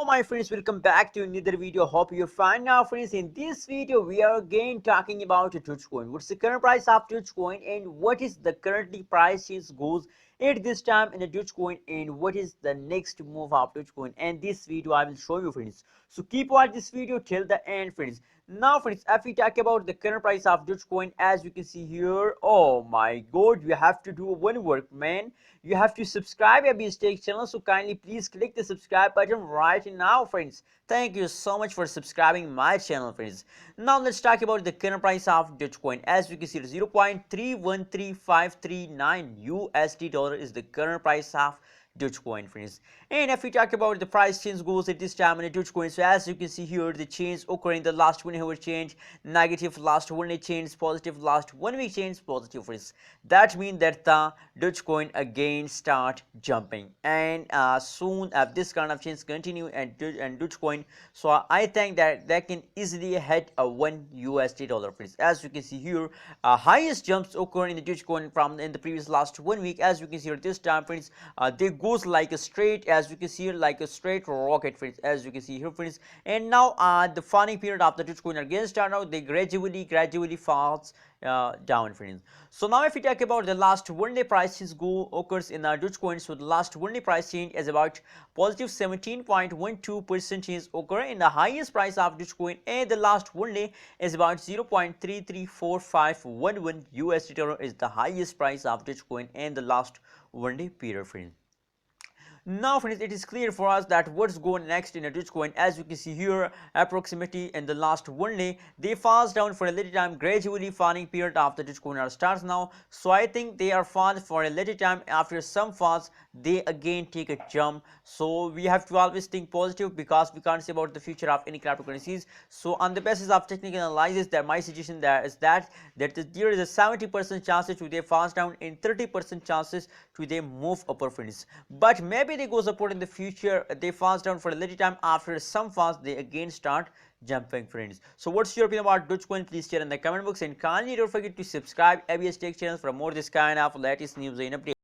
Hello my friends, welcome back to another video. Hope you're fine now friends. In this video we are again talking about Dogecoin. What's the current price of Dogecoin and what is the currently price change goes at this time in the Dogecoin and what is the next move of Dogecoin, and this video I will show you friends. So keep watch this video till the end friends. Now friends, if we talk about the current price of Dogecoin, as you can see here, oh my god, you have to do one work man. You have to subscribe to our Stake channel, so kindly please click the subscribe button right now friends. Thank you so much for subscribing my channel friends. Now let's talk about the current price of Dogecoin. As you can see, 0.313539 USD dollar is the current price of Dogecoin friends. And if we talk about the price change goes at this time in the Dogecoin, so as you can see here, the change occurring the last 1 hour change negative, last 1 day change positive, last 1 week change positive friends. That means that the Dogecoin again start jumping, and soon if this kind of change continue and Dogecoin, so I think that they can easily hit a 1 USD dollar friends. As you can see here, highest jumps occur in the Dogecoin from in the previous last 1 week. As you can see here, this time friends, they goes like a straight, as you can see here, like a straight rocket friends, as you can see here friends. And now the funding period of the Dogecoin again start out, they gradually falls down friends. So now if we talk about the last 1 day price change go occurs in our Dogecoin, so the last 1 day price change is about positive 17.12% change occur in the highest price of Dogecoin, and the last 1 day is about 0.334511 USD dollar is the highest price of Dogecoin and the last 1 day period friends. Now friends, it is clear for us that what's going next in a Dogecoin. As you can see here, approximately in the last 1 day they falls down for a little time, gradually falling period of the Dogecoin starts now. So I think they are fall for a little time, after some falls they again take a jump. So we have to always think positive because we can't say about the future of any cryptocurrencies. So on the basis of technical analysis, that my suggestion there is that there is a 70% chances to they falls down and 30% chances to they move upper friends. But maybe they goes upward in the future, they falls down for a little time, after some falls they again start jumping friends. So what's your opinion about Dogecoin? Please share in the comment box, and kindly don't forget to subscribe ABS Tech channel for more this kind of latest news and updates.